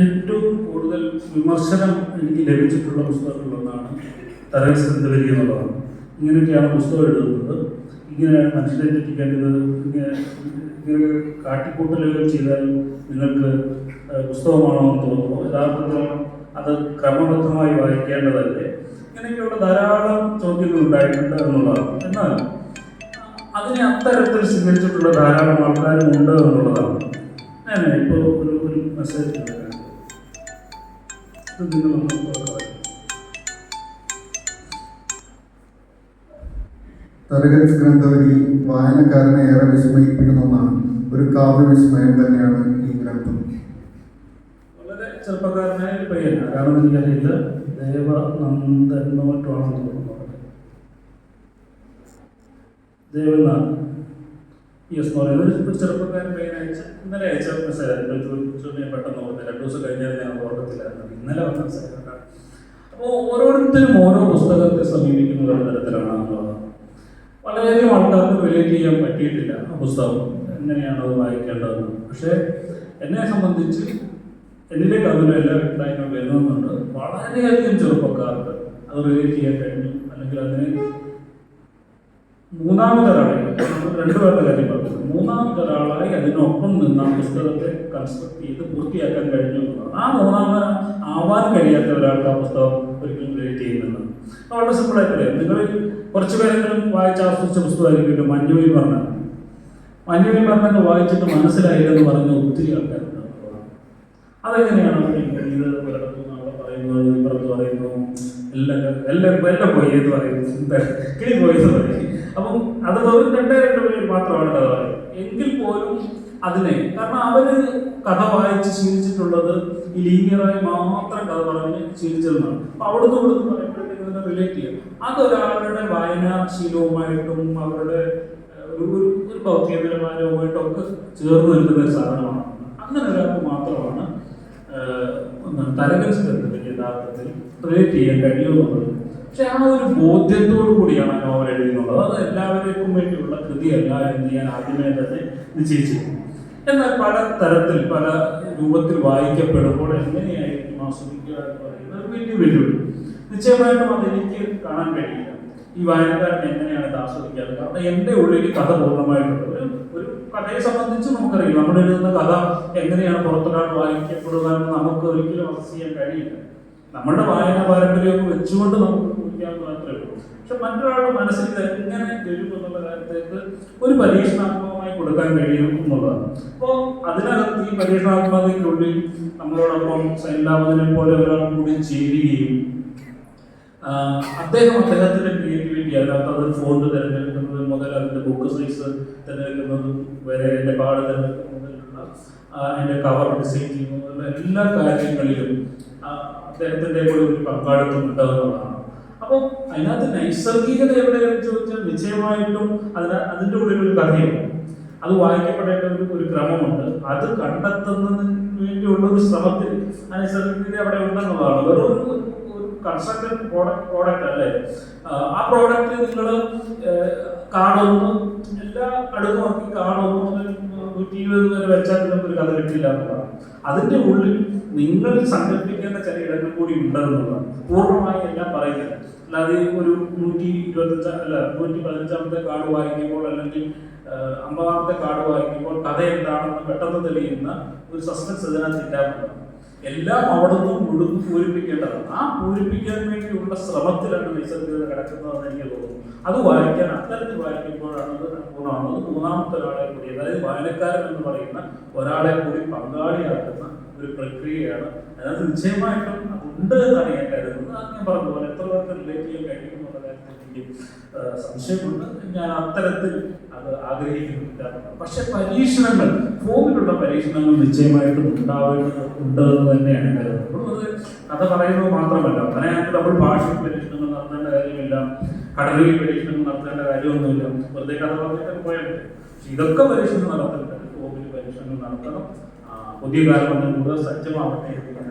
ഏറ്റവും കൂടുതൽ വിമർശനം എനിക്ക് ലഭിച്ചിട്ടുള്ള പുസ്തകങ്ങളിലൊന്നാണ് തരകൻസ് ഗ്രന്ഥവല്ലി എന്നുള്ളതാണ്. ഇങ്ങനെയൊക്കെയാണ് പുസ്തകം എഴുതുന്നത്, ഇങ്ങനെ മനുഷ്യരെ തെറ്റിക്കേണ്ടത്, ഇങ്ങനെ കാട്ടിക്കൂട്ടലുകൾ ചെയ്താൽ നിങ്ങൾക്ക് പുസ്തകമാണോ എന്ന് തോന്നുന്നു, യഥാർത്ഥത്തിൽ അത് ക്രമബദ്ധമായി വായിക്കേണ്ടതല്ലേ, ഇങ്ങനെയൊക്കെയുള്ള ധാരാളം ചോദ്യങ്ങൾ ഉണ്ടായിട്ടുണ്ട് എന്നുള്ളതാണ്. എന്നാൽ അതിനെ അത്തരത്തിൽ സ്വീകരിച്ചിട്ടുള്ള ധാരാളം ആൾക്കാരും ഉണ്ട് എന്നുള്ളതാണ്. ഞാൻ ഇപ്പോൾ ഒരു മെസ്സേജ് തരകൻസ് ഗ്രന്ഥവല്ലി വായനക്കാരനെ ഏറെ വിസ്മയിപ്പിക്കുന്ന ഒന്നാണ്. ഒരു കാവ്യവിസ്മയം തന്നെയാണ് ഈ ഗ്രന്ഥം. വളരെ ചെറുപ്പക്കാരനായ ഒരു പയ്യൻ, ആരാണെന്ന് എനിക്കറിയില്ല, ദേവനന്ദനോ മറ്റാണെന്ന് തോന്നുന്നു. ദേവനാഥ് യെസ് എന്ന് പറയുന്നത് ഒരു ചെറുപ്പക്കാരൻ പയ്യൻ ഇന്നലെ അയച്ച മെസ്സേജായിരുന്നു. ഞാൻ പെട്ടെന്ന് ഓർമ്മ 2 ദിവസം കഴിഞ്ഞാൽ ഞാൻ ഓർമ്മത്തിലായിരുന്നു. ഇന്നലെ വന്ന മെസ്സേജാണ്. അപ്പോൾ ഓരോരുത്തരും ഓരോ പുസ്തകത്തെ സമീപിക്കുന്ന ഒരു തരത്തിലാണ് എന്നുള്ളത്. വളരെയധികം ആൾക്കാർക്ക് റിലേറ്റ് ചെയ്യാൻ പറ്റിയിട്ടില്ല ആ പുസ്തകം എങ്ങനെയാണ് അത് വായിക്കേണ്ടതെന്ന്. പക്ഷേ എന്നെ സംബന്ധിച്ച് എന്നിലേക്ക് അതിൻ്റെ എല്ലാ അഭിപ്രായങ്ങളും വരുന്നുണ്ട്. വളരെയധികം ചെറുപ്പക്കാർക്ക് അത് റിലേറ്റ് ചെയ്യാൻ കഴിഞ്ഞു. അല്ലെങ്കിൽ അതിന് മൂന്നാമതൊരാളായി, നമ്മൾ 2 പേരുടെ കാര്യം പറഞ്ഞു, മൂന്നാമതൊരാളായി അതിനൊപ്പം നിന്ന് ആ പുസ്തകത്തെ കൺസ്ട്രക്ട് ചെയ്ത് പൂർത്തിയാക്കാൻ കഴിഞ്ഞു എന്നുള്ളതാണ്. ആ മൂന്നാമത് ആവാൻ കഴിയാത്ത ഒരാൾക്ക് ആ പുസ്തകം ഒരിക്കലും റിലേറ്റ് ചെയ്യുന്നുണ്ട്. വളരെ സിമ്പിളായിട്ടല്ലേ, നിങ്ങൾ കുറച്ച് പേരെങ്കിലും വായിച്ച് ആസ്വദിച്ച പുസ്തകമായിരിക്കുമല്ലോ മഞ്ഞുവിൽ പറഞ്ഞ. മഞ്ഞുവിൽ പറഞ്ഞത് വായിച്ചിട്ട് മനസ്സിലായില്ലെന്ന് പറഞ്ഞ ഒത്തിരി ആൾക്കാരുണ്ട്. അതെങ്ങനെയാണ് ഇത് ഒരിടത്തുനിന്ന് അവിടെ പറയുന്നത്, ഇപ്പുറത്ത് പറയുന്നു, എല്ലാം പോയി എന്ന് പറയുന്നു, കിളി പോയി എന്ന് പറയും. അപ്പം അത് വെറും 2 പേര് മാത്രമാണ് കഥ പറയുന്നത്. എങ്കിൽ പോലും അതിനെ, കാരണം അവര് കഥ വായിച്ച് ശീലിച്ചിട്ടുള്ളത് ഈ ലീനിയറായി മാത്രം കഥ പറഞ്ഞ് ശീലിച്ചതെന്നാണ്. അപ്പൊ അവിടുന്ന് പറയുമ്പോഴത്തേക്ക് ഇതിനെ റിലേറ്റ് ചെയ്യാം. അതൊരാളുടെ വായനാശീലവുമായിട്ടും അവരുടെ ഒരു ഭൗതിക നിലവാരവുമായിട്ടും ഒക്കെ ചേർന്ന് നിൽക്കുന്ന ഒരു സാധനമാണ്. അങ്ങനെ ഒരാൾക്ക് മാത്രമാണ് തരകൻസ് ഗ്രന്ഥത്തിൽ യഥാർത്ഥത്തിൽ റിലേറ്റ് ചെയ്യാൻ കഴിയുമെന്നുള്ളത്. പക്ഷെ ആ ഒരു ബോധ്യത്തോടു കൂടിയാണ് ആ നോവൽ എഴുതുന്നുള്ളത്. അത് എല്ലാവർക്കും വേണ്ടിയുള്ള കൃതിയല്ല എന്ന് ഞാൻ ആദ്യമേ തന്നെ നിശ്ചയിച്ചിരുന്നു. എന്നാൽ പല തരത്തിൽ പല രൂപത്തിൽ വായിക്കപ്പെടുമ്പോൾ എങ്ങനെയായിരിക്കും ആസ്വദിക്കുക എന്ന് പറയുന്നത് ഒരു വലിയ വെല്ലുവിളി. നിശ്ചയമായിട്ടും അതെനിക്ക് കാണാൻ കഴിയില്ല ഈ വായനക്കാരൻ എങ്ങനെയാണ് ഇത് ആസ്വദിക്കാറ്. കാരണം എൻ്റെ ഉള്ളിൽ കഥ പൂർണ്ണമായിട്ടുണ്ട്. ഒരു കഥയെ സംബന്ധിച്ച് നമുക്കറിയില്ല, നമ്മൾ എഴുതുന്ന കഥ എങ്ങനെയാണ് പുറത്തൊരാൾ വായിക്കപ്പെടുക എന്ന് നമുക്ക് ഒരിക്കലും അസസ് ചെയ്യാൻ കഴിയില്ല. നമ്മളുടെ വായന പാരമ്പര്യമൊക്കെ വെച്ചുകൊണ്ട് നമുക്ക് കുറിക്കാവുന്ന മാത്രമേ ഉള്ളൂ. പക്ഷെ മറ്റൊരാളുടെ മനസ്സിൽ എങ്ങനെ വരും എന്നുള്ള കാര്യത്തേക്ക് ഒരു പരീക്ഷണാത്മകമായി കൊടുക്കാൻ കഴിയും എന്നുള്ളതാണ്. അപ്പോൾ അതിനകത്ത് ഈ പരീക്ഷണാത്മകതയ്ക്കുള്ളിൽ നമ്മളോടൊപ്പം സൈൻലാമതിനെ പോലെ ഒരാൾ കൂടി ചേരുകയും അദ്ദേഹത്തിന്റെ ക്രിയേറ്റിവിറ്റി, അതിനകത്ത് അതൊരു ഫോണ്ട് തിരഞ്ഞെടുക്കുന്നത് മുതൽ അതിന്റെ ബുക്ക് സൈസ് തിരഞ്ഞെടുക്കുന്നത് വരെ, അതിന്റെ പാട് തിരഞ്ഞെടുക്കുന്നതിലുള്ള അതിന്റെ കവർ ഡിസൈൻ ചെയ്യുന്നതിലുള്ള എല്ലാ കാര്യങ്ങളിലും അദ്ദേഹത്തിന്റെ കൂടെ ഒരു പങ്കാളിത്തം ഉണ്ടാകുന്നതാണ്. അപ്പോൾ അതിനകത്ത് നൈസർഗികത എവിടെയാണെന്ന് ചോദിച്ചാൽ നിശ്ചയമായിട്ടും അതിൻ്റെ ഉള്ളിൽ ഒരു കഥയുണ്ട്. അത് വായിക്കപ്പെടേണ്ട ഒരു ക്രമമുണ്ട്. അത് കണ്ടെത്തുന്നതിന് വേണ്ടിയുള്ള ഒരു ശ്രമത്തിൽ നൈസർഗികത അവിടെ ഉണ്ടെന്നുള്ളതാണ്. വെറും കൺസ്ട്രക്റ്റഡ് പ്രോഡക്റ്റ് അല്ലേ. ആ പ്രോഡക്റ്റ് നിങ്ങൾ കാണുന്നു, എല്ലാ അടുക്കുമാക്കി കാണുന്നു, 120 വരെ വെച്ചാൽ നിങ്ങൾക്ക് ഒരു കഥ കിട്ടില്ല എന്നുള്ളതാണ്. അതിൻ്റെ ഉള്ളിൽ നിങ്ങൾ സങ്കല്പിക്കേണ്ട ചില ഇടങ്ങൾ കൂടി ഉണ്ടെന്നുള്ളതാണ്. പൂർണ്ണമായി എല്ലാം പറയുന്നില്ല. അല്ലാതെ ഒരു 115 കാർഡ് വായിക്കുമ്പോൾ അല്ലെങ്കിൽ 50 കാർഡ് വായിക്കുമ്പോൾ കഥ എന്താണെന്ന് പെട്ടെന്ന് തെളിയുന്ന ഒരു സസ്പെൻസ് ഇതിനകത്ത് ഇല്ലാത്തതാണ്. എല്ലാം അവിടെ നിന്ന് മുഴുവൻ പൂരിപ്പിക്കേണ്ടതാണ്. ആ പൂരിപ്പിക്കാൻ വേണ്ടിയുള്ള ശ്രമത്തിലാണ് നൈസർഗികത കിടക്കുന്നതെന്ന് എനിക്ക് തോന്നുന്നു. അത് വായിക്കാൻ അത്തരത്തിൽ വായിക്കുമ്പോഴാണ് അത് പൂർണ്ണമാകുന്നത്. മൂന്നാമത്തെ ഒരാളെ കൂടി, അതായത് വായനക്കാരൻ എന്ന് പറയുന്ന ഒരാളെ കൂടി പങ്കാളിയാക്കുന്ന ഒരു പ്രക്രിയയാണ്. അതിനകത്ത് നിശ്ചയമായിട്ടും ഉണ്ട് എന്നാണ് ഞാൻ കരുതുന്നത്. അത് ഞാൻ പറഞ്ഞതുപോലെ എത്ര പേർക്ക് റിലേറ്റ് ചെയ്യാൻ കഴിയും എന്നുള്ള കാര്യത്തിൽ എനിക്ക് സംശയമുണ്ട്. ഞാൻ അത്തരത്തിൽ അത് ആഗ്രഹിക്കുന്നില്ല. പക്ഷെ പരീക്ഷണങ്ങൾ, ഫോമിലുള്ള പരീക്ഷണങ്ങൾ നിശ്ചയമായിട്ടും ഉണ്ടാവേണ്ടതുണ്ട് എന്ന് തന്നെയാണ് കരുതുന്നത്. അത് കഥ പറയുന്നത് മാത്രമല്ല, അങ്ങനെയാണെങ്കിൽ നമ്മൾ ഭാഷയിൽ പരീക്ഷണങ്ങൾ നടത്തേണ്ട കാര്യമില്ല, കടലിൽ പരീക്ഷണങ്ങൾ നടത്തേണ്ട കാര്യമൊന്നുമില്ല. വെറുതെ കഥ പറഞ്ഞിട്ട് പോയാൽ ഇതൊക്കെ പരീക്ഷണം നടത്തേണ്ടത്, ഫോമിൽ പരീക്ഷണങ്ങൾ നടത്തണം. പുതിയ കാലം കൂടുതൽ സജ്ജമാവട്ടെ എന്ന് ഞാൻ